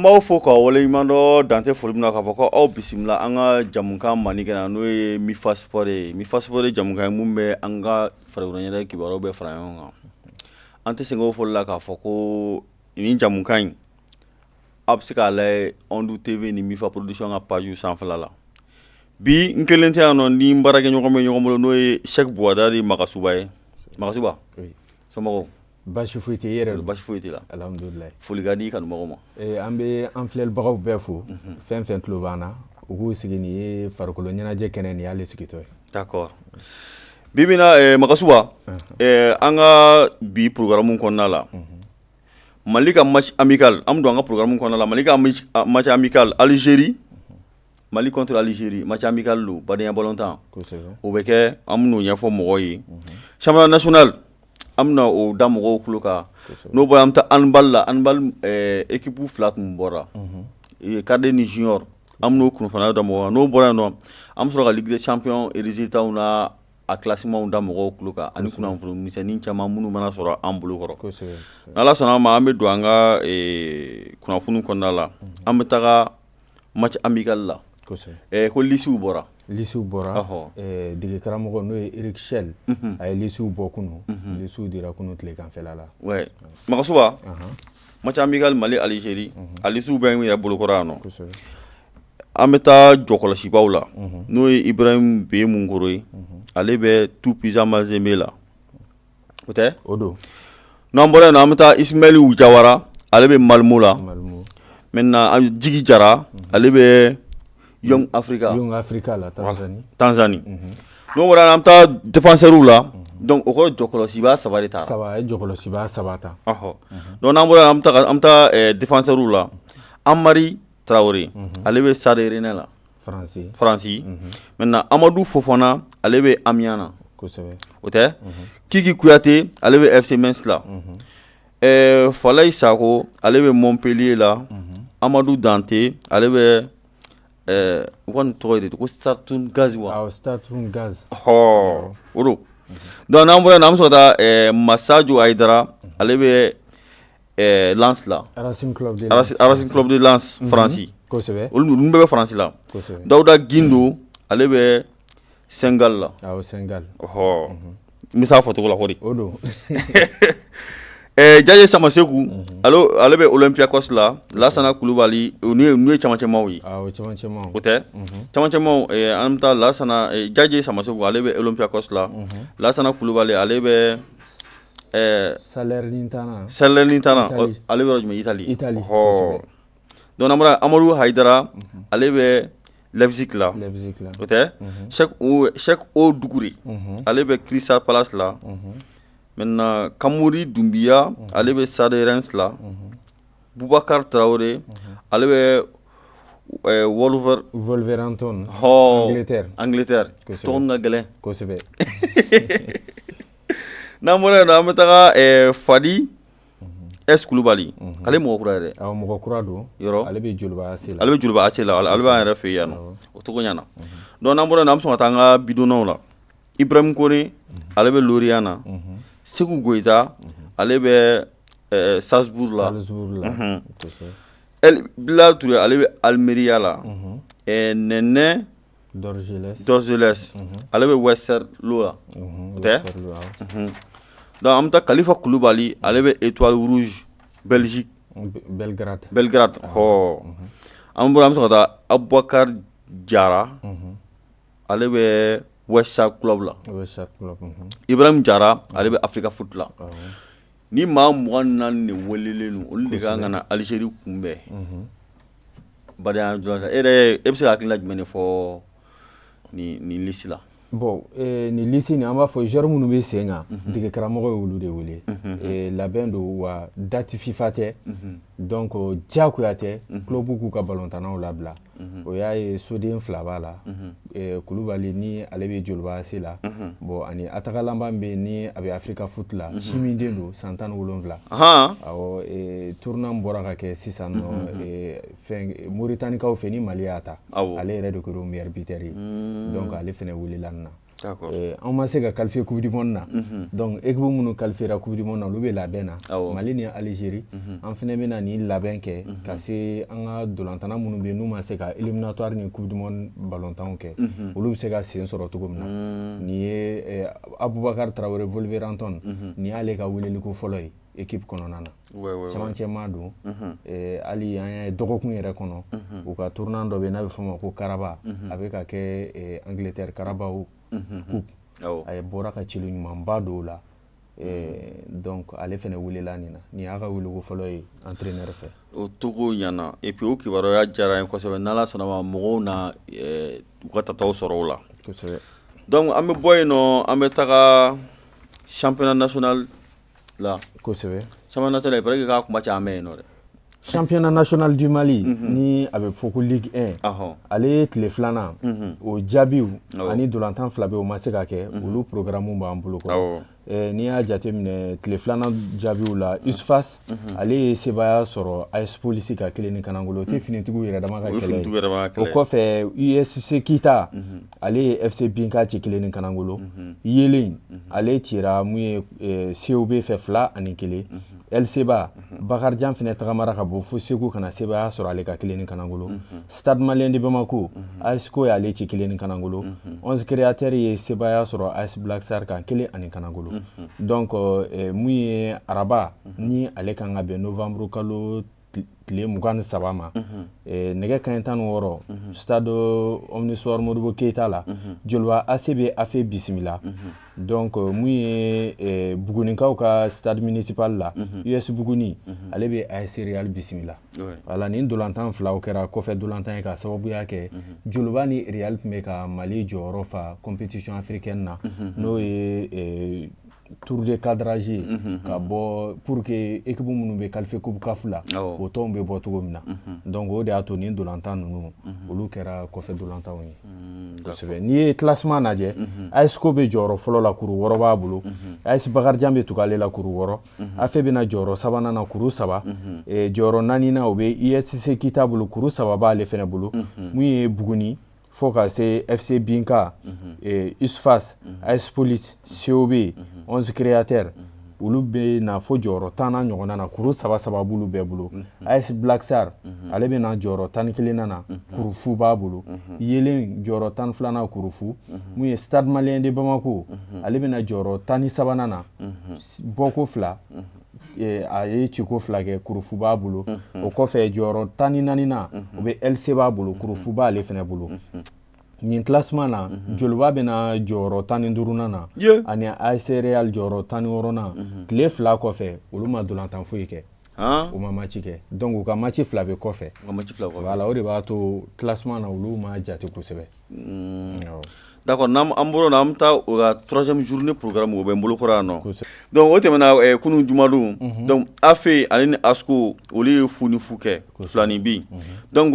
b'aw fo k'aw waleɲuman dɔn dan tɛ foli min na k'a fɔ ko aw bisimila an ka jamukan manikɛ na n'o ye Mifa Sport ye. Mifa Sport ye jamukan ye mun bɛ an ka farikolo ɲɛnajɛ kibaruyaw bɛɛ fara ɲɔgɔn kan. An tɛ sɛgɛn o foli la k'a fɔ ko nin jamukan in aw bɛ se k'a lajɛ Ondu TV ni Mifa Production ka page sanfɛla la. Bi n kelen tɛ yan nɔ ni n baarakɛɲɔgɔn bɛ ɲɔgɔn bolo n'o ye Sɛki Buwadari Magasuba ye. Magasuba somɔgɔw. Baasi foyi tɛ yɛrɛ baasi foyi tɛ la. Alhamdulillah. Foli ka di kanubagaw ma. An bɛ an filɛlibagaw bɛɛ fo. Fɛn fɛn tulo b'an na u k'u sigi nin ye farikolo ɲɛnajɛ kɛnɛ nin y'ale sigitɔ ye. D'accord. Bi bi in na Magasuba an ka bi programme kɔnɔna la. Mali ka match amical an bɛ don an ka programme kɔnɔna la. Mali ka match amical Algérie. Mali contre Algérie match amical don badenya balontan. Kosɛbɛ. O bɛ kɛ an bɛ n'o ɲɛfɔ mɔgɔw ye. Championnat national an bɛna o da mɔgɔw tulo kan. N'o bɔra an bɛ taa handball la handball équipe fila tun bɔra. Cadre ni junior an bɛ n'o kunnafoniya da mɔgɔw kan. N'o bɔra yen nɔ an bɛ sɔrɔ ka Ligue des champions résultats na a classement da mɔgɔw tulo kan ani kunnafoni misɛnnin caman minnu mana sɔrɔ an bolo kɔrɔ. N'Ala sɔnna ma an bɛ don an ka kunnafoni kɔnɔna la. An bɛ taga match amical la. Ko lisiw bɔra. Lisiw bɔra. Dege karamɔgɔ n'o ye Eric Shell a ye lisiw bɔ kunu. Lisiw dira kunu tileganfɛla la. Ouais. Magasuba match amical Mali Algérie a lisiw bɛ min yɛrɛ bolokɔrɔ yan nɔ. An bɛ taa jɔkɔlɔsibaw la n'o ye Ibrahim B Munkoro ye. Ale bɛ tout puissant Mazembe la. O tɛ? O don. N'an bɔra yen nɔ an bɛ taa Ismaël Jawara ale bɛ Malmo la. Maintenant Jigi Jara ale bɛ Young Africa. Young Africa la Tanzanie. Tanzanie. N'o bɔra yen an bɛ taa défenseurs la. Donc o kɔrɔ jɔkɔlɔsiba saba de taara. Saba ye jɔkɔlɔsiba saba ta. Donc n'an bɔra yen an bɛ taa défenseurs la. Amari Traoré ale bɛ Stade Rennais la. Faransi. Maintenant Amadou Fofana ale bɛ Amiens na. Kosɛbɛ. O tɛ? Kiki Kuyate ale bɛ FC Metz la. Falaye Sako ale bɛ Montpellier la. Amadou Dante ale bɛ u kɔni tɔgɔ ye de ko Startun Gaz wa. Startun Gaz. O don. Donc n'an bɔra yen an bɛ sɔrɔ ka taa Masajo Aidara ale bɛ Lens la. Racing Club de Lens Faransi. Kosɛbɛ. Olu bɛɛ bɛ Faransi la. Kosɛbɛ. Dawuda Gindo ale bɛ Senegal la. Senegal. N bɛ se a fɔcogo la kɔni. O don. Jaje Samaseku ale bɛ Olympiakos la. Lassana Coulibaly n'u ye camancɛmaw ye. Camancɛmaw. O tɛ? Camancɛmaw an bɛ taa Lassana Jaje Samaseku ale bɛ Olympiakos la. Lassana Coulibaly ale bɛ Salernitana ale bɛ yɔrɔ jumɛn Italie. Kosɛbɛ. Donc n'an bɔra Amadou Haidara ale bɛ Leipzig la. O tɛ? Cheikh O Doucouré ale bɛ Crystal Palace la. Maintenant Kamori Doumbia ale bɛ Stade Reims la. Boubacar Traoré ale bɛ Wolverhampton Angleterre. Tɔgɔ ka gɛlɛn. Kosɛbɛ. N'an bɔra yen nɔ an bɛ taga Fadi S Kulubali ale mɔgɔ kura yɛrɛ. Mɔgɔ kura don. Yɔrɔ. Ale bɛ Joliba AC la. Ale bɛ Joliba AC la ale b'an yɛrɛ fɛ yen nɔ. O cogo ɲɛna. Donc n'an bɔra yen nɔ an bɛ sɔn ka taa an ka bidonnaw la. Ibrahim Kone ale bɛ Lorient na. Seku Goyita ale bɛ Salzbourg la. Bilal Touré ale bɛ Almeria la. Nene Dorgeles ale bɛ Westerlo la. O tɛ? Donc an bɛ taa Kalifa Kulubali ale bɛ Étoile Rouge Belgique. Belgrade. An bɔra an bɛ sɔn ka taa Aboubacar Diarra ale bɛ West Ham Club la. Ibrahim Diarra ale bɛ Africa Foot la. Ni maa 24 de welelen olu de kan ka na Algérie kunbɛn. Badenya dɔrɔn e bɛ se ka hakilina jumɛn de fɔ nin liste la? Bon nin liste nin an b'a fɔ joueur minnu bɛ sen kan dege karamɔgɔ ye olu de wele. Labɛn don wa date FIFA tɛ. Donc diyagoya tɛ club k'u ka balontannaw labila. O y'a ye soden 2 b'a la. Kulubali ni ale bɛ Joliba AC la. Bon ani atakalanban bɛ yen ni a bɛ Africa Foot la. Simiden don san 17. Awɔ tournant bɔra ka kɛ sisan nɔ fɛn Mauritanie kaw fɛ ni Mali y'a ta. Ale yɛrɛ de kɛra meilleur buteur ye. Donc ale fana welela nin na. D'accord. On ma se ka qualifier Coupe du Monde na. Donc équipe minnu qualifier la Coupe du Monde na olu bɛ labɛn na. Mali ni Algérie an fɛnɛ bɛ na ni labɛn kɛ ka se an ka dolantana minnu bɛ n'u ma se ka éliminatoire ni Coupe du Monde balontanw kɛ. Olu bɛ se ka sen sɔrɔ cogo min na. Ni ye Abubakar Traoré Wolverhampton ni y'ale ka weleliko fɔlɔ ye équipe kɔnɔna na. Cɛmancɛ maa don. Hali an ye dɔgɔkun yɛrɛ kɔnɔ u ka tournant dɔ bɛ n'a bɛ fɔ o ma ko Karaba a bɛ ka kɛ Angleterre Carabao Coupe. A bɔra ka cilo ɲumanba don o la. Donc ale fɛnɛ welela nin na ni y'a ka weliko fɔlɔ ye entraîneur fɛ. O togo ɲana et puis o kibaruya diyara n ye kosɛbɛ n'Ala sɔnna ma mɔgɔw na u ka tataw sɔrɔ o la. Kosɛbɛ. Donc an bɛ bɔ yen nɔ an bɛ taga championnat national la. Kosɛbɛ. Championnat national il paraît que k'a kuma caman bɛ yen nɔ dɛ. Championnat national du Mali ni a bɛ fɔ ko Ligue 1 ale tile filanan o jaabiw ani dolantan fila bɛ o ma se ka kɛ olu programme b'an bolo kɔrɔ. N'i y'a jateminɛ tile filanan jaabiw la USFAS ale ye sebaya sɔrɔ AS Police ka 1 ni Kanangolo o tɛ finitigiw yɛrɛ dama ka kɛlɛ ye. O kɔfɛ USC Kita ale ye FC Binka ci 1 ni Kanangolo. Yelen ale cira mun ye COB fɛ 2 ani 1. LCBA Bakarijan fɛnɛ tagamara ka bɔ fo Segu kana sebaya sɔrɔ ale ka 1 ni Kanangolo. Stade Malien de Bamako ASCO y'ale ci 1 ni Kanangolo. 11 créateurs ye sebaya sɔrɔ AS Black Star kan 1 ani Kanangolo. Donc mun ye araba ni ale kan ka bɛn novembre kalo tile 23 ma nɛgɛ kaɲɛ 16 stade Omnisport Modibo Keita la Joliba AC bɛ AFE bisimila. Donc mun ye Bugunikaw ka stade municipal la US Buguni ale bɛ AS Real bisimila. Voilà nin dolantan filaw kɛra kɔfɛ dolantan ye ka sababuya kɛ Joliba ni Real tun bɛ ka Mali jɔyɔrɔ fa compétition africaine na n'o ye tour de cadrage ka bɔ pour que équipe minnu bɛ qualifier coupe CAF la o tɔnw bɛ bɔ cogo min na. Donc o de y'a to nin dolantan ninnu olu kɛra kɔfɛ dolantanw ye. Kosɛbɛ n'i ye classement lajɛ ASCO bɛ jɔyɔrɔ fɔlɔ la kuru 6 b'a bolo. AS Bakarijan bɛ tugu ale la kuru 6. AFE bɛna jɔyɔrɔ 3nan na kuru 3. Jɔyɔrɔ 4nan o bɛ ISC Kita bolo kuru 3 b'ale fɛnɛ bolo. Mun ye Buguni fo ka se FC Binka USFAS AS Police COB 11 créateurs olu bɛ na fo jɔyɔrɔ 10 ɲɔgɔnna na kuru 3 b'olu bɛɛ bolo. AS Black Star ale bɛ na jɔyɔrɔ 11 na kuru fu b'a bolo. Yelen jɔyɔrɔ 12 na kuru fu. Mun ye Stade Malien de Bamako ale bɛ na jɔyɔrɔ 13 na bɔko 2 a ye ciko 2 kɛ kuru fu b'a bolo. O kɔfɛ jɔyɔrɔ 14 na o bɛ LC b'a bolo kuru fu b'ale fɛnɛ bolo. Nin classement na Joliba bɛna jɔyɔrɔ 15nan na ani AS Real jɔyɔrɔ 16nan tile 2 kɔfɛ olu ma dolantan foyi kɛ. O ma match kɛ donc u ka match 2 bɛ kɔfɛ. Voilà o de b'a to classement na olu ma jate kosɛbɛ. D'accord n'an bɔra na an bɛ taa o ka 3e journée programme o bɛ n bolo kɔrɔ yan nɔ. Donc o tɛmɛna kunun jumadon donc AFE ale ni ASCO olu ye fu ni fu kɛ 2 ni bi. Donc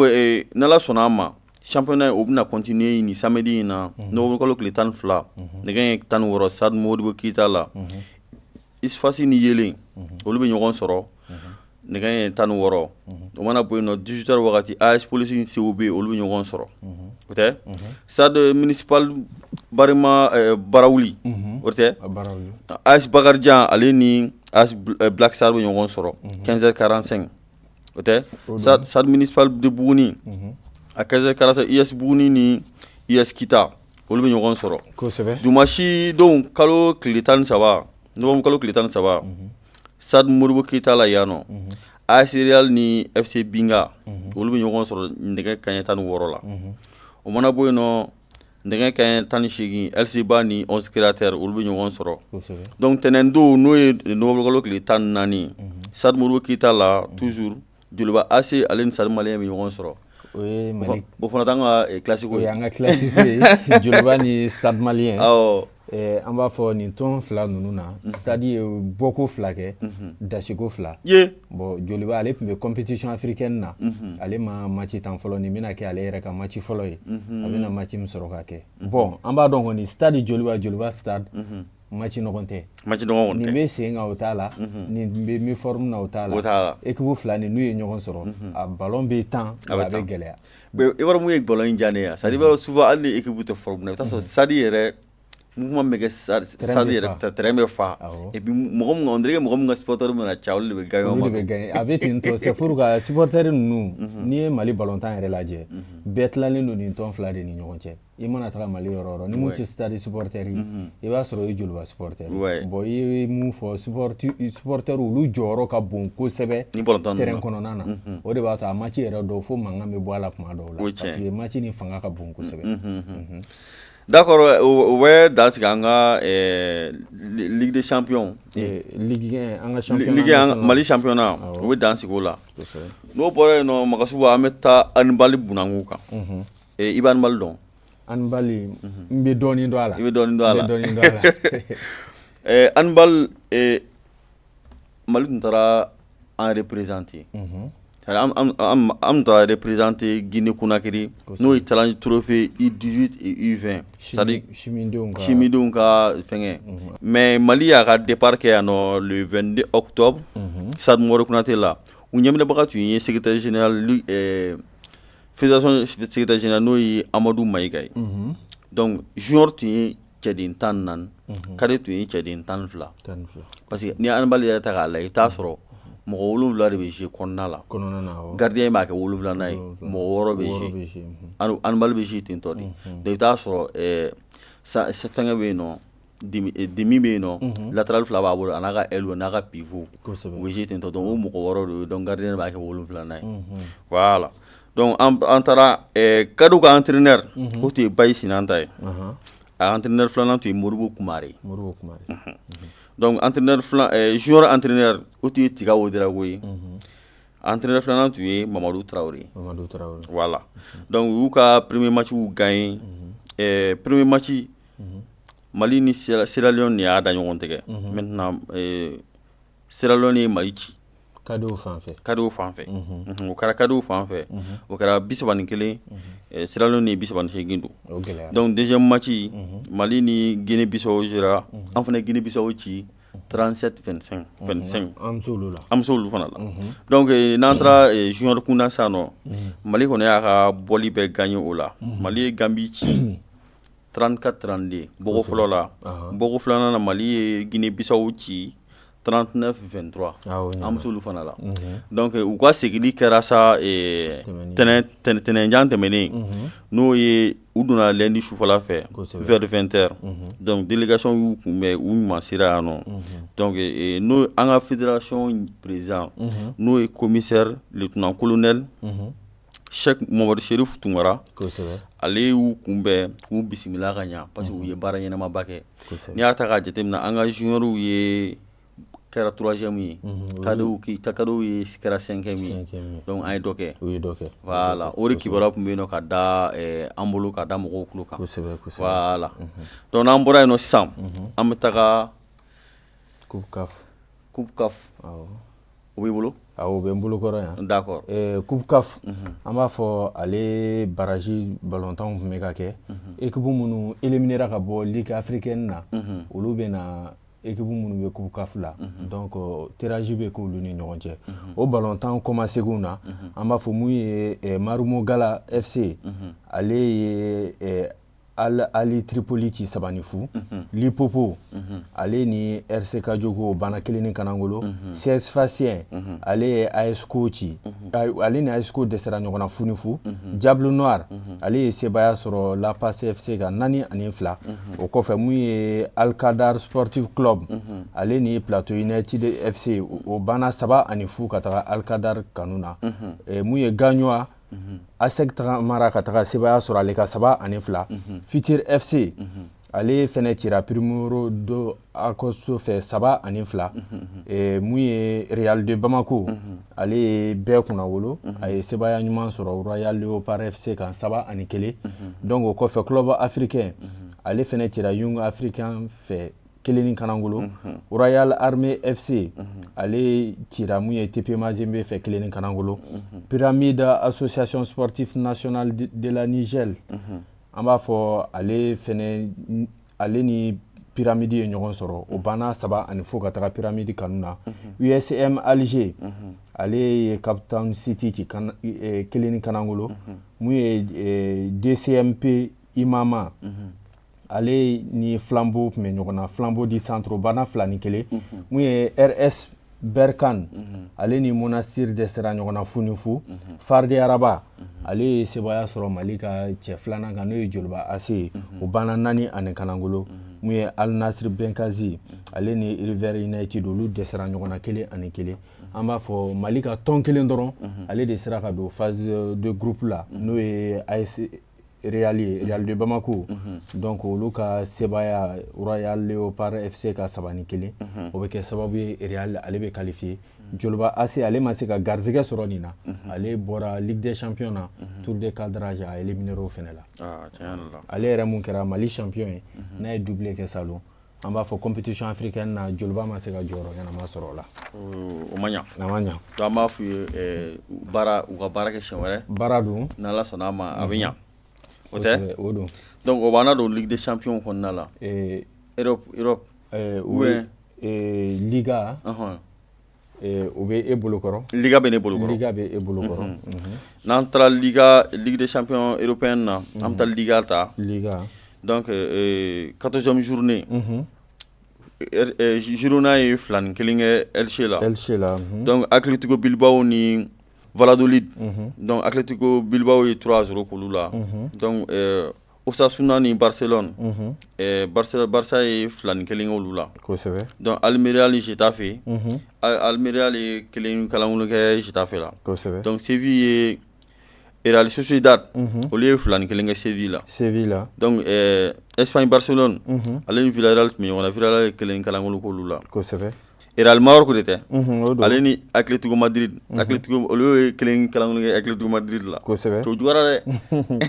n'Ala sɔnna a ma championnat o bɛna continuer ni samedi in na novembre kalo tile 12 nɛgɛ ɲɛ 16 stade Modibo Keita la USFAS ni Yelen olu bɛ ɲɔgɔn sɔrɔ nɛgɛ ɲɛ 16 o mana bɔ yen nɔ 18h wagati AS Police ni COB olu bɛ ɲɔgɔn sɔrɔ o tɛ stade municipal Barawuli o tɛ AS Bakarijan ale ni AS Black Star bɛ ɲɔgɔn sɔrɔ 15h45 o tɛ stade municipal de Buguni a 15h45 US Buguni ni US Kita olu bɛ ɲɔgɔn sɔrɔ. Kosɛbɛ. Dimanche don kalo tile 13 novembre kalo tile 13 stade Modibo Keita la yan nɔ AS Real ni FC Binga olu bɛ ɲɔgɔn sɔrɔ nɛgɛ kaɲɛ 16 la. O mana bɔ yen nɔ nɛgɛ kaɲɛ 18 LCBA ni 11 créateurs olu bɛ ɲɔgɔn sɔrɔ. Donc tɛnɛn don n'o ye novembre kalo tile 14 stade Modibo Keita la toujours Joliba AC ale ni Stade Malien bɛ ɲɔgɔn sɔrɔ. O fana t'an ka classique ye. An ka classique ye Joliba ni Stade Malien. An b'a fɔ nin tɔn 2 ninnu na stade ye bɔko 2 kɛ dasiko 2. Bon Joliba ale tun bɛ compétition africaine na ale ma match tan fɔlɔ nin bɛna kɛ ale yɛrɛ ka match fɔlɔ ye a bɛna match min sɔrɔ ka kɛ. Bon an b'a dɔn kɔni stade Joliba stade match ɲɔgɔn tɛ. Nin bɛ sen kan o t'a la nin bɛ mi-forme na o t'a la équipe 2 nin n'u ye ɲɔgɔn sɔrɔ a ballon bɛ tan a bɛ gɛlɛya. I b'a dɔn mun ye ballon in diya ne ye c'est à dire souvent hali ni équipe tɛ forme na i bɛ taa sɔrɔ stade yɛrɛ mouvement bɛ kɛ stade yɛrɛ terrain bɛ fa et puis on dirait que mɔgɔ min ka supporter mana caya olu de bɛ gagner olu de bɛ gagner a bɛ ten tɔ c'est pour que supporter ninnu n'i ye Mali ballontan yɛrɛ lajɛ bɛɛ tilalen don nin tɔn fila de ni ɲɔgɔn cɛ i mana taga Mali yɔrɔ o yɔrɔ ni mun tɛ stade supporter ye i b'a sɔrɔ o ye joliba supporter bon i ye mun fɔ supporter olu jɔyɔrɔ ka bon kosɛbɛ terrain kɔnɔna na o de b'a to a match yɛrɛ dɔw fo mankan bɛ bɔ a la tuma dɔw la parce que match ni fanga ka bon kosɛbɛ. D'accord, ouais, dans ce cas, Ligue des Champions. Ligue 1, an ka championnat. Ligue 1, Mali championnat. O dans ce cas-là. N'o bɔra yen nɔ Magasuba an bɛ taa handball bunangu kan. I bɛ handball dɔn? Handball n bɛ dɔɔnin dɔn a la. I bɛ dɔɔnin dɔn a la. Handball Mali tun taara an représenter. Am ta représenter Guinée Conakry n'o ye challenge trophée U18 et U20 c'est-à-dire chimidenw ka fɛngɛ mais Mali y'a ka départ kɛ yan nɔ le 22 octobre Stade Modibo Konate la u ɲɛminɛbaga tun ye secrétaire général fédération secrétaire général n'o ye Amadou Maïga ye donc junior tun ye cɛden 14 cadet tun ye cɛden 12 parce que ni handball yɛrɛ ta k'a lajɛ i t'a sɔrɔ mɔgɔ 7 de bɛ jouer kɔnɔna la gardien b'a kɛ 7nan ye mɔgɔ 6 bɛ jouer handball bɛ jouer ten tɔ de donc i t'a sɔrɔ fɛngɛ bɛ yen nɔ demi bɛ yen nɔ latéral fila b'a bolo a n'a ka aile n'a ka pivot u bɛ jouer ten tɔ donc o mɔgɔ 6 de ye donc gardien b'a kɛ 7nan ye voilà donc an taara cadeau ka entraîneur o tun ye Bayi Sinanta ye a entraîneur filanan tun ye Modibo Kumare. Donc entraîneur junior entraîneur o tun ye Tiga Woderago ye entraîneur filanan tun ye Mamadou Traoré voilà donc u y'u ka premier match gagné premier match Mali ni Sierra Leone de y'a da ɲɔgɔn tigɛ maintenant Sierra Leone ye Mali ci cadeau fan fɛ o kɛra cadeau fan fɛ o kɛra 31 Sierra Leone ye 38 don donc deuxième match Mali ni Guinée Bissau jira an fana Guinée Bissau ci 37-25 an bɛ se olu fana la donc n'an taara junior kunda sisan nɔ Mali kɔni y'a ka bɔli bɛɛ gagné o la Mali ye Gambie ci 34-32 bɔgɔ fɔlɔ la bɔgɔ filanan na Mali ye Guinée Bissau ci 39-23 an bɛ se olu fana la donc u ka segili kɛra sa tɛnɛnjan tɛmɛnen n'o ye u donna lundi sufɛla fɛ vers 20h donc délégation y'u kunbɛn u ɲuman sera yan nɔ donc n'o an ka fédération président n'o ye commissaire lieutenant colonel Cheikh Mohamadu Sherif Tunkara ale y'u kunbɛn k'u bisimila ka ɲa parce que u ye baara ɲɛnamaba kɛ n'i y'a ta k'a jateminɛ an ka juniorw ye kɛra 3e ye cadeau ye kɛra 5e ye donc an ye dɔ kɛ voilà o de kibaruya tun bɛ yen nɔ ka da an bolo ka da mɔgɔw tulo kan voilà donc n'an bɔra yen nɔ sisan an bɛ taga Coupe CAF o b'i bolo o bɛ n bolo kɔrɔ yan d'accord Coupe CAF an b'a fɔ ale baraji ballontan tun bɛ ka kɛ équipe minnu éliminera ka bɔ Ligue africaine na olu bɛ na équipe minnu bɛ Coupe CAF la donc tirage bɛ k'olu ni ɲɔgɔn cɛ o ballontan kɔmaseginw na an b'a fɔ mun ye Marumo Gala FC ale ye Ali Tripoli ci 3-0 Lipopo ale ni RC Kajogo bana 1 kanangolo CS Sfaxien ale ye ASCO ci ale ni ASCO dɛsɛra ɲɔgɔn na 0-0 Diable Noir ale ye sebaya sɔrɔ La Passe FC ka 4-2 o kɔfɛ mun ye Alcadar Sportif Club ale ni Plateau United FC o bana 3-0 ka taga Alcadar kanu na mun ye Gagnoa ASEC mara ka taga sebaya sɔrɔ ale ka 3-2 Futur FC ale fɛnɛ cira Primero do Agosto fɛ 3-2 mun ye Real de Bamako ale ye bɛɛ kunna wolo a ye sebaya ɲuman sɔrɔ Royal Leopard FC kan 3-1 donc o kɔfɛ club africain ale fɛnɛ cira Young African fɛ 1 kanangolo Royal Armée FC ale cira mun ye TP Mazembe fɛ 1 kanangolo Pyramide Association Sportive Nationale de la Niger an b'a fɔ ale ni Pyramide ye ɲɔgɔn sɔrɔ o bana 3-0 ka taga Pyramide kanu na USM Alger ale ye Captain City ci 1 kanangolo mun ye DCMP Imama ale ni Flambeau tun bɛ ɲɔgɔn na, Flambeau du Centre o banna 2-1 mun ye RS Berkane ale ni Monastir dɛsɛra ɲɔgɔn na fu ni fu. Fardi Araba ale ye sebaya sɔrɔ Mali ka cɛ filanan kan n'o ye Joliba Ase o banna 4 kanangolo mun ye Al Nassr Benghazi ale ni River United olu dɛsɛra ɲɔgɔn na 1-1. An b'a fɔ Mali ka tɔn kelen dɔrɔn ale de sera ka don phase de groupe la n'o ye AS Real de Bamako. Donc olu ka sebaya Royal Leopard FC ka 3-1 o bɛ kɛ sababu ye Real ale bɛ qualifié. Joliba Ase ale ma se ka garizɛgɛ sɔrɔ nin na, ale bɔra Ligue des Champions na tour de cadrage a éliminé o fɛnɛ la. Ale yɛrɛ mun kɛra Mali champion ye n'a ye doublé kɛ salon. An b'a fɔ compétition africaine na Joliba ma se ka jɔyɔrɔ ɲɛnama sɔrɔ o la. O ma ɲa. A ma ɲa. Donc an b'a f'u ye u ka baara kɛ siɲɛ wɛrɛ. Baara don. N'Ala sɔnna a ma a bɛ ɲa. O tɛ? O don. Donc o b'an don Ligue des Champions kɔnɔna la. Europe. Liga. O bɛ e bolokɔrɔ. Liga bɛ ne bolokɔrɔ. Liga bɛ e bolokɔrɔ. N'an taara Ligue des Champions européenne na, an bɛ taa Liga ta. Liga. Donc 14e journée. Girona ye 2-1 kɛ Elche la. Elche la. Donc Atletico Bilbao ni Valladolid. Donc Atletico Bilbao ye 3-0 k'olu la. Donc Osasuna ni Barcelone. Barça ye 2-1 kɛ olu la. Kosɛbɛ. Donc Almeria ni Getafe. Almeria ye 1 kalangolo kɛ Getafe la. Kosɛbɛ. Donc Séville ye Real Sociedad olu ye 2-1 kɛ Séville la. Donc Espagne Barcelone ale ni Villarreal tun bɛ ɲɔgɔn na, Villarreal ye 1 kalangolo k'olu la. Kosɛbɛ. Real Maroc de tɛ. Ale ni Atletico Madrid. Atletico olu ye 1 kalangolo kɛ Atletico Madrid la. Kosɛbɛ. To jugara dɛ.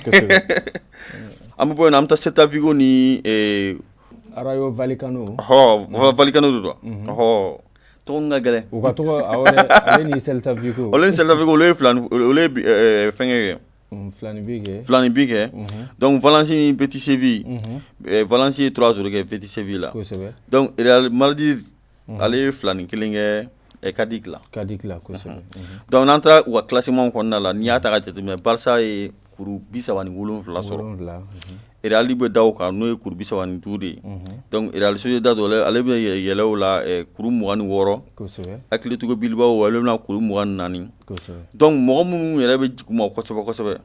Kosɛbɛ. An bɛ bɔ yen, an bɛ taa Celta Vigo ni Rayo Vallecano. Vallecano de don. Tɔgɔ ka gɛlɛn. U ka tɔgɔ ale ni Celta Vigo. Olu ni Celta Vigo olu ye fɛngɛ kɛ. Filani bi kɛ. Donc Valence ni Betis Séville. Valence ye 3-0 kɛ Betis Séville la. Kosɛbɛ. Donc Real Madrid ale ye 2-1 kɛ Cadiz la. Cadiz la kosɛbɛ. Donc n'an taara u ka classement kɔnɔna la, n'i y'a ta ka jateminɛ Barça ye kuru 37 sɔrɔ. Real bɛ da o kan n'o ye kuru 35 de ye. Donc Real Sociedad ale bɛ yɛlɛ o la kuru 26. Kosɛbɛ. Atletico Bilbao ale bɛna kuru 24. Kosɛbɛ. Donc mɔgɔ minnu yɛrɛ bɛ jigin u ma kosɛbɛ.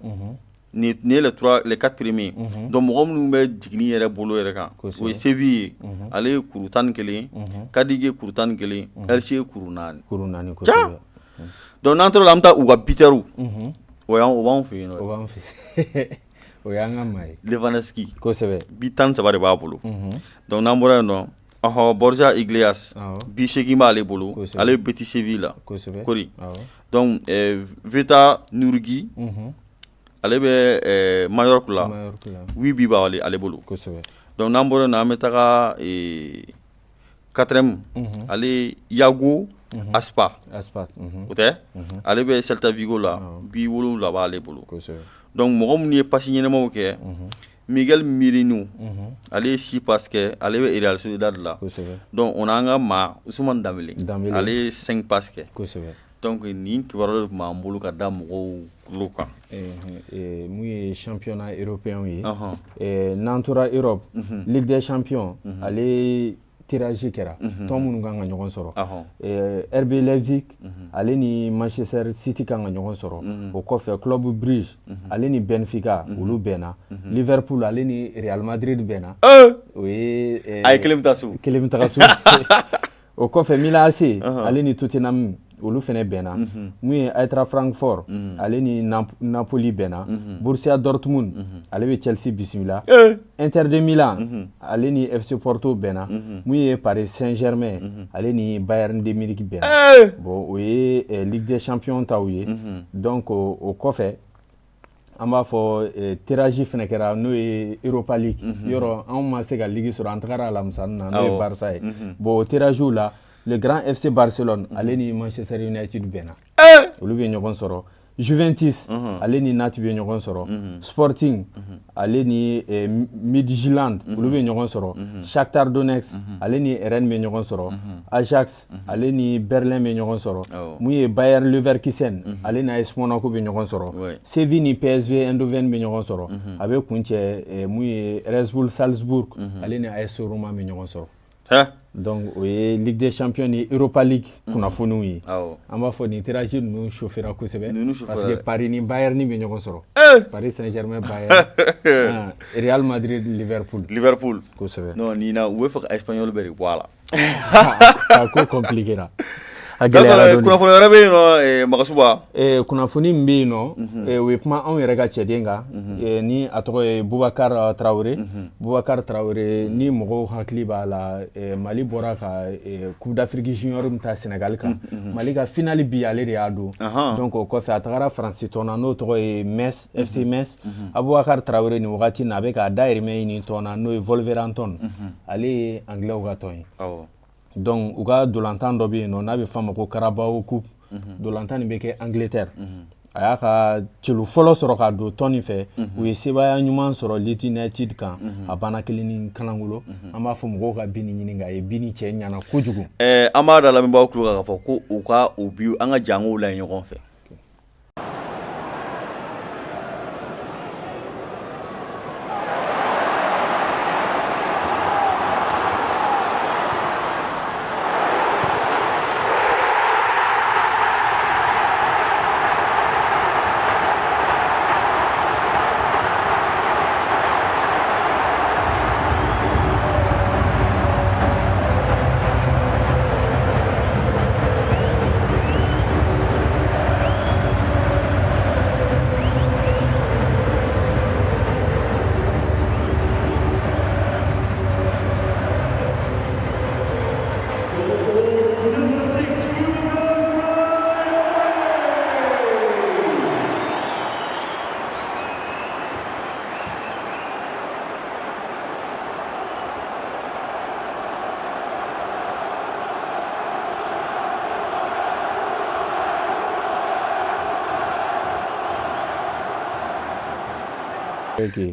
Ni ye les 4 premiers. Donc mɔgɔ minnu bɛ jigin yɛrɛ bolo yɛrɛ kan. O ye Séville ye. Ale ye kuru 11. Cadiz ye kuru 11. Elche ye kuru 4. Kuru 4 kosɛbɛ. Donc n'an taara la an bɛ taa u ka bitɛriw. O b'an fɛ yen nɔ. O b'an fɛ. O y'an ka maa ye. Lewandowski. Kosɛbɛ. Bi 13 de b'a bolo. Donc n'an bɔra yen nɔ, Borja Iglesias. Bi 8 b'ale bolo. Ale ye Betis Séville la. Kosɛbɛ. Kori. Donc Veta Nurgi. Ale bɛ Mallorca la. 8 bi b'ale bolo. Kosɛbɛ. Donc n'an bɔra yen nɔ, an bɛ taga 4e. Ale Yago Aspa. O tɛ? Ale bɛ Celta Vigo la. Bi 7 b'ale bolo. Kosɛbɛ. Donc mɔgɔ minnu ye pasi ɲɛnamaw kɛ, Miguel Merino ale ye 6 passes kɛ, ale bɛ Real Sociedad la. Kosɛbɛ. Donc on an ka maa Ousmane Dembélé ale ye 5 passes kɛ. Kosɛbɛ. Donc nin kibaruya de tun b'an bolo ka da mɔgɔw tulo kan. Mun ye championnat européen ye. N'an tora Europe, Ligue des Champions ale tirage kɛra tɔn minnu kan ka ɲɔgɔn sɔrɔ. RB Leipzig ale ni Manchester City kan ka ɲɔgɔn sɔrɔ. O kɔfɛ Club Brugge ale ni Benfica olu bɛnna. Liverpool ale ni Real Madrid bɛnna. O ye a ye kelen bɛ taa so. Kelen bɛ taga so. O kɔfɛ Milan AC ale ni Tottenham olu fɛnɛ bɛnna. Mun ye Eintracht Francfort ale ni Napoli bɛnna. Borussia Dortmund ale bɛ Chelsea bisimila. Inter de Milan ale ni FC Porto bɛnna. Mun ye Paris Saint-Germain ale ni Bayern de Munich bɛnna. Bon o ye Ligue des Champions taw ye. Donc o kɔfɛ an b'a fɔ tirage fɛnɛ kɛra n'o ye Europa League. Yɔrɔ anw ma se ka ligue sɔrɔ, an tagara alamisa na n'o ye Barça ye. Bon o tirage la le grand FC Barcelone ale ni Manchester United bɛnna. Olu bɛ ɲɔgɔn sɔrɔ. Juventus ale ni Nati bɛ ɲɔgɔn sɔrɔ Sporting ale ni Midtjylland olu bɛ ɲɔgɔn sɔrɔ Shakhtar Donetsk ale ni Rennes bɛ ɲɔgɔn sɔrɔ Ajax ale ni Berlin bɛ ɲɔgɔn sɔrɔ mun ye Bayer Leverkusen ale ni AS Monaco bɛ ɲɔgɔn sɔrɔ Séville ni PSV Eindhoven bɛ ɲɔgɔn sɔrɔ a bɛ kuncɛ mun ye Red Bull Salzburg ale ni AS Roma bɛ ɲɔgɔn sɔrɔ. Donc o ye Ligue des Champions ni Europa League kunnafoniw ye an b'a fɔ nin tirage ninnu chauffera kosɛbɛ parce que Paris ni Bayern bɛ ɲɔgɔn sɔrɔ Paris Saint-Germain Bayern Real Madrid Liverpool kosɛbɛ non ni na u bɛ fɛ ka Espagnol bɛɛ de bɔ a la a ko compliqué ra a gɛlɛyara dɔɔni kunnafoni wɛrɛ bɛ yen nɔ Magasuba kunnafoni min bɛ yen nɔ o ye kuma anw yɛrɛ ka cɛden kan ni a tɔgɔ ye Boubacar Traoré ni mɔgɔw hakili b'a la Mali bɔra ka Coupe d'Afrique junior min ta Sénégal kan Mali ka finale bi ale de y'a don donc o kɔfɛ a tagara Faransi tɔn na n'o tɔgɔ ye Metz FC Metz Boubacar Traoré nin wagati in na a bɛ ka dahirimɛ ɲini tɔn na n'o ye Wolverhampton ale ye anglais ka tɔn ye donc u ka dolantan dɔ bɛ yen nɔ n'a bɛ f'a ma ko Carabao Cup dolantan nin bɛ kɛ Angleterre a y'a ka celu fɔlɔ sɔrɔ ka don tɔn nin fɛ u ye sebaya ɲuman sɔrɔ Leeds United kan a banna 1 ni kanangolo an b'a fɔ mɔgɔw ka Bini ɲini a ye Bini cɛ ɲana kojugu an b'a da lamɛnbaaw tulo kan k'a fɔ ko u ka u bi an ka jangow la ɲɔgɔn fɛ.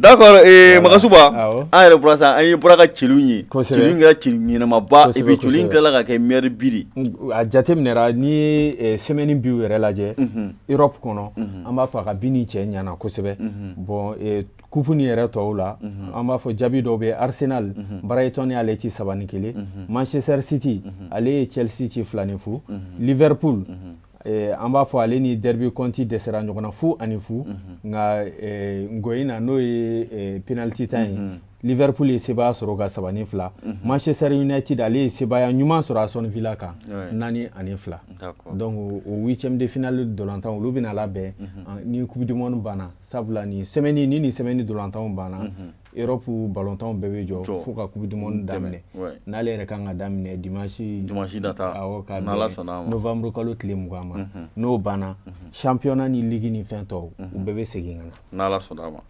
D'accord Magasuba an yɛrɛ bɔra sa an ye bɔra ka celu ye celu kɛra celu ɲɛnamaba et puis celu in tilala ka kɛ meilleur biri a jateminɛra ni semaine biw yɛrɛ lajɛ Europe kɔnɔ an b'a fɔ a ka Bini cɛ ɲana kosɛbɛ bon coupe ni yɛrɛ tɔw la an b'a fɔ jaabi dɔw bɛ Arsenal Brighton y'ale ci 3-1 Manchester City ale ye Chelsea ci 2-0 Liverpool an b'a fɔ ale ni Derby County dɛsɛra ɲɔgɔn na 0-0 nka Ngoyi na n'o ye penalty tan ye Liverpool ye sebaya sɔrɔ ka 3-2 Manchester United ale ye sebaya ɲuman sɔrɔ Aston Villa kan 4-2 donc o 8e de finale dolantan olu bɛna labɛn ni Coupe du Monde banna sabula ni semaine dolantanw banna Europe ballontanw bɛɛ bɛ jɔ fo ka Coupe du Monde daminɛ n'ale yɛrɛ kan ka daminɛ dimanche nata novembre kalo tile 20 ma n'o banna championnat ni ligue ni fɛn tɔw u bɛɛ bɛ segin ka na n'Ala sɔnna ma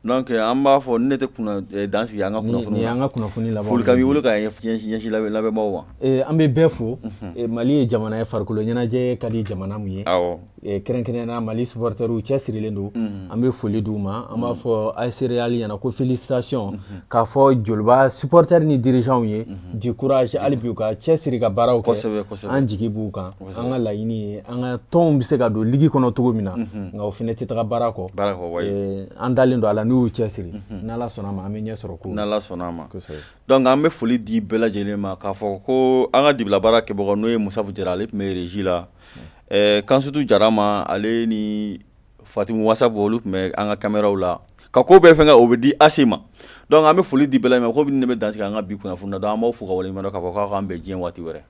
donc an b'a fɔ ne tɛ dansigi an ka kunnafoni ni an ka kunnafoni laban foli ka b'i bolo ka ɲɛsin lamɛnbaaw ma an bɛ bɛɛ fo Mali ye jamana ye farikolo ɲɛnajɛ ka di jamana mun ye kɛrɛnkɛrɛnnenya Mali supporters cɛ sirilen don an bɛ foli d'u ma an b'a fɔ AS Real ɲɛna ko félicitations k'a fɔ joliba supporters ni dirigeants ye du courage hali bi u ka cɛ siri ka baaraw kɛ an jigi b'u kan an ka laɲini ye an ka tɔnw bɛ se ka don ligue kɔnɔ cogo min na nka o fana tɛ taga baara kɔ an dalen don a la n'u y'u cɛ siri n'Ala sɔnna ma an bɛ ɲɛ sɔrɔ ko n'Ala sɔnna ma donc an bɛ foli di bɛɛ lajɛlen ma k'a fɔ ko an ka dibila baara kɛbagaw n'o ye Musafu Jara ale tun bɛ régie la Kansutu Jarama ale ni Fatimu Wasabu olu tun bɛ an ka caméraw la ka ko bɛɛ fɛngɛ o bɛ di AC ma donc an bɛ foli di bɛɛ lajɛlen ma ko ne bɛ dansigi an ka bi kunnafoni na donc an b'aw fo ka waleɲuman dɔn k'a fɔ k'aw k'an bɛn diɲɛ waati wɛrɛ